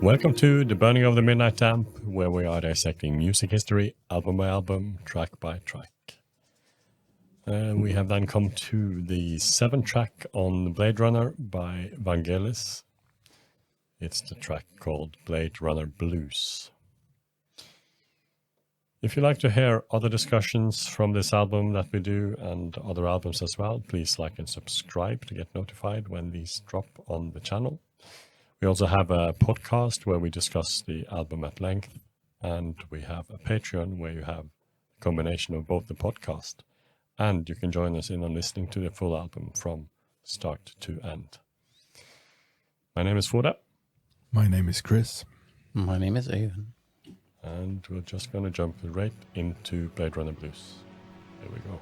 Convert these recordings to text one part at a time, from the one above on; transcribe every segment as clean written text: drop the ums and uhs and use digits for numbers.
Welcome to The Burning of the Midnight Lamp, where we are dissecting music history, album by album, track by track. We have then come to the 7th track on Blade Runner by Vangelis. It's the track called Blade Runner Blues. If you'd like to hear other discussions from this album that we do and other albums as well, please like and subscribe to get notified when these drop on the channel. We also have a podcast where we discuss the album at length, and we have a Patreon where you have a combination of both the podcast and you can join us in on listening to the full album from start to end. My name is Foda. My name is Chris. My name is Ian. And we're just going to jump right into Blade Runner Blues. Here we go.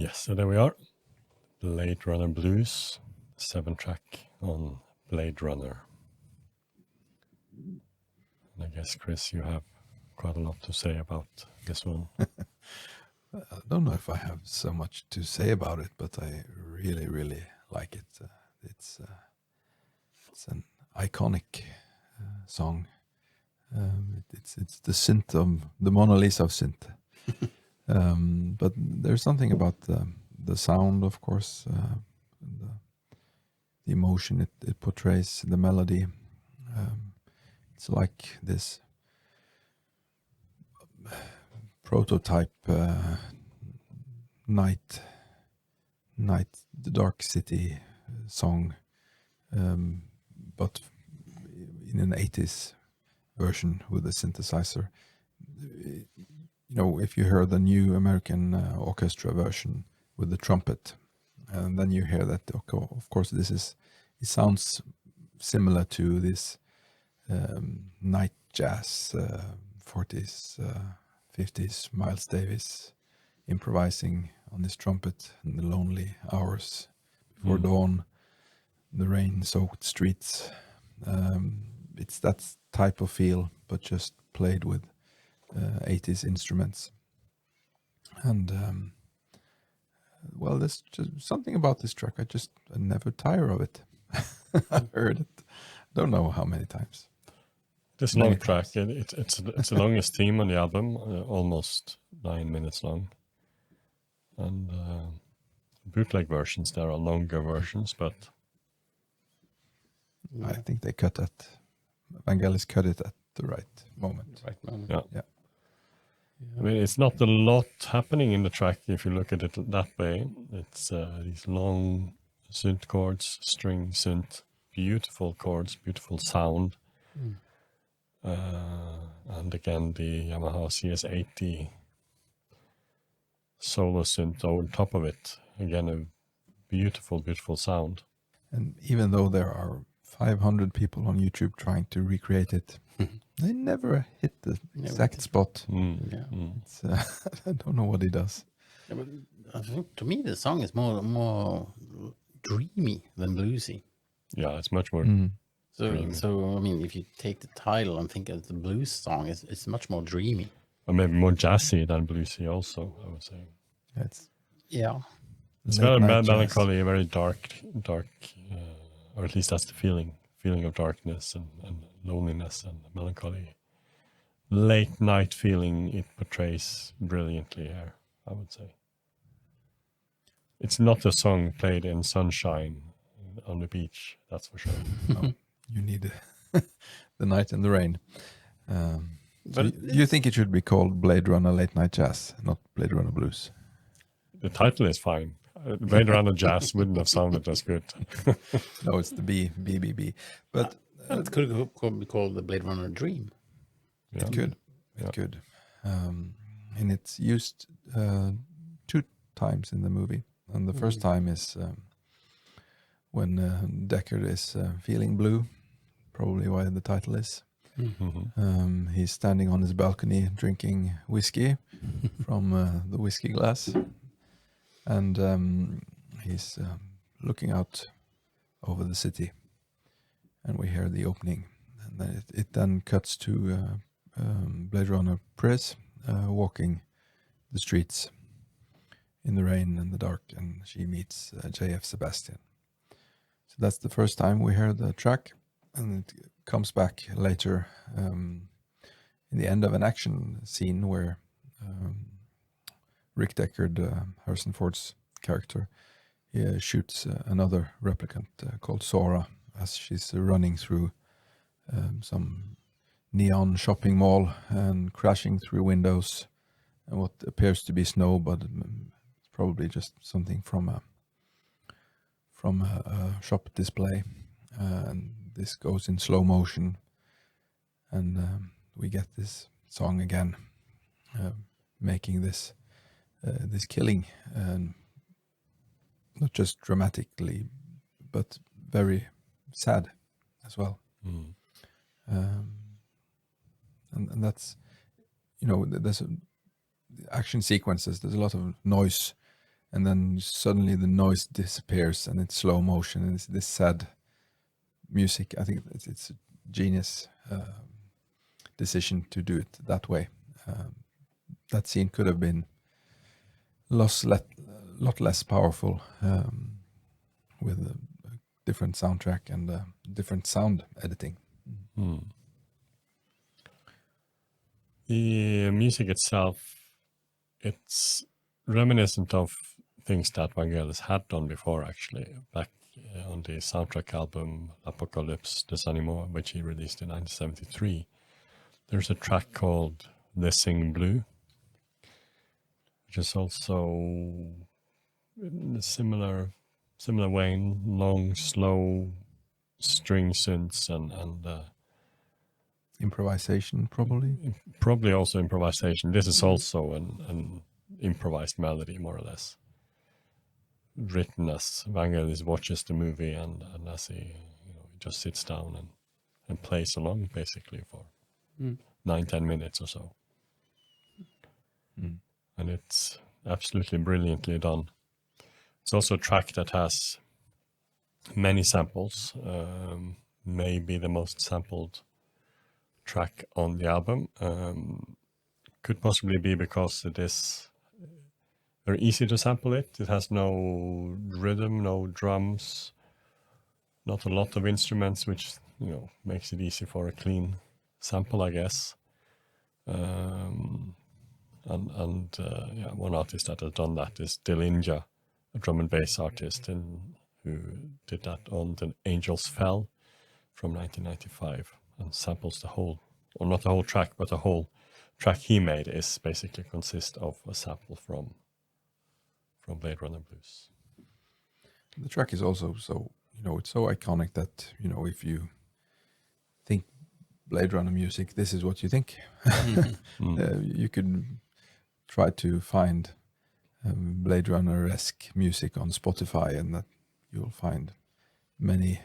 Yes, so there we are. Blade Runner Blues, 7-track on Blade Runner. And I guess, Chris, you have quite a lot to say about this one. I don't know if I have so much to say about it, but I really, really like it. It's an iconic song. It's the synth of the Mona Lisa of synth. But there's something about the sound, of course, the emotion it portrays, the melody. It's like this prototype night, the dark city song, but in an 80s version with a synthesizer. You know, if you hear the new American orchestra version with the trumpet, and then you hear that, of course, it sounds similar to this night jazz, 40s, 50s, Miles Davis improvising on his trumpet in the lonely hours before dawn, the rain-soaked streets. It's that type of feel, but just played with 80s instruments. And well, there's just something about this track. I never tire of it. I've heard it, don't know how many times. This long track, it's the longest theme on the album, almost 9 minutes long. And bootleg versions, there are longer versions, but I think they cut that. Vangelis cut it at the right moment. Yeah. I mean, it's not a lot happening in the track if you look at it that way. It's these long synth chords, string synth, beautiful chords, beautiful sound. And again, the Yamaha CS80 solo synth over top of it. Again, a beautiful, beautiful sound. And even though there are 500 people on YouTube trying to recreate it, they never hit the exact spot. It's, I don't know what he does. Yeah, but I think to me the song is more dreamy than bluesy. Yeah, it's much more. So I mean, if you take the title and think of the blues song, it's much more dreamy. Or maybe more jazzy than bluesy also, I would say. It's very melancholy, very dark, or at least that's the feeling of darkness and loneliness and melancholy. Late night feeling it portrays brilliantly here, I would say. It's not a song played in sunshine on the beach, that's for sure. No, you need the night and the rain. So you think it should be called Blade Runner Late Night Jazz, not Blade Runner Blues? The title is fine. Blade Runner Jazz wouldn't have sounded as good. No, it's the BBB. But it could be called the Blade Runner Dream. Yeah. It could. And it's used 2 times in the movie. And the first time is when Deckard is feeling blue, probably why the title is. He's standing on his balcony drinking whiskey from the whiskey glass. And he's looking out over the city. And we hear the opening. And then it then cuts to Blade Runner Press walking the streets in the rain and the dark, and she meets J.F. Sebastian. So that's the first time we hear the track, and it comes back later in the end of an action scene where Rick Deckard, Harrison Ford's character, shoots another replicant called Sora as she's running through some neon shopping mall and crashing through windows and what appears to be snow, but it's probably just something from a shop display. And this goes in slow motion, and we get this song again, making this killing, and not just dramatically, but very sad as well. And that's, there's action sequences. There's a lot of noise and then suddenly the noise disappears and it's slow motion and it's this sad music. I think it's a genius decision to do it that way. That scene could have been lot less powerful with a different soundtrack and different sound editing. The music itself, it's reminiscent of things that Vangelis had done before, actually, back on the soundtrack album Apocalypse des Animaux, which he released in 1973. There's a track called The Sing Blue, which is also in a similar vein, long, slow string synths and Improvisation, probably. probably also improvisation. This is also an improvised melody, more or less, written as Vangelis watches the movie and as he just sits down and plays along, basically, for 9-10 minutes or so. And it's absolutely brilliantly done. It's also a track that has many samples, maybe the most sampled track on the album. Could possibly be because it is very easy to sample it. It has no rhythm, no drums, not a lot of instruments, which makes it easy for a clean sample, I guess. One artist that has done that is Dilinja, a drum and bass artist, who did that on The Angels Fell from 1995, and samples the whole, or not the whole track, but the whole track he made is basically consists of a sample from Blade Runner Blues. The track is also so, it's so iconic that, if you think Blade Runner music, this is what you think. You could try to find Blade Runner-esque music on Spotify, and that you'll find many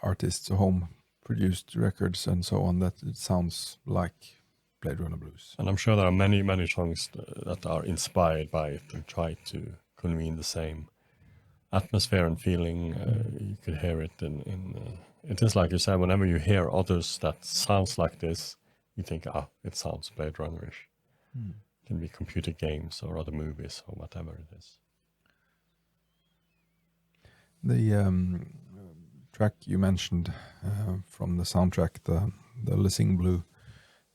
artists, home-produced records and so on, that it sounds like Blade Runner Blues. And I'm sure there are many, many songs that are inspired by it and try to convene the same atmosphere and feeling. You could hear it it is like you said, whenever you hear others that sounds like this, you think, it sounds Blade Runner-ish. It can be computer games or other movies or whatever it is. The track you mentioned from the soundtrack, the Le Sing Blue,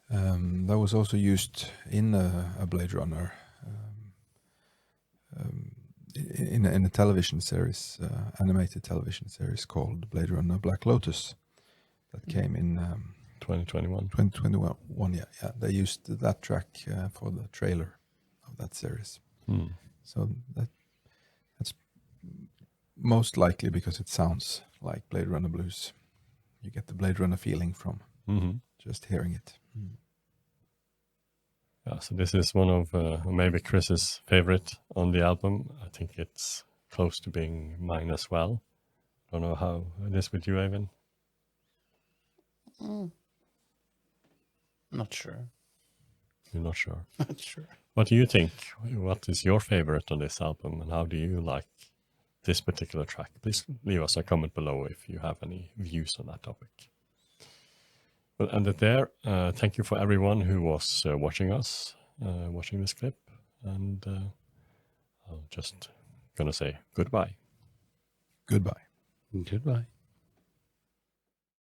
that was also used in a Blade Runner, in a television series, animated television series called Blade Runner Black Lotus, that came in 2021. 2021, yeah. They used that track for the trailer of that series. So that's most likely because it sounds like Blade Runner Blues. You get the Blade Runner feeling from just hearing it. Yeah, so this is one of maybe Chris's favorite on the album. I think it's close to being mine as well. I don't know how it is with you, Evan. Not sure. You're not sure. Not sure. What do you think? What is your favorite on this album, and how do you like this particular track? Please leave us a comment below if you have any views on that topic. We'll end it there. Thank you for everyone who was watching this clip, and I'm just gonna say goodbye. Goodbye. Goodbye.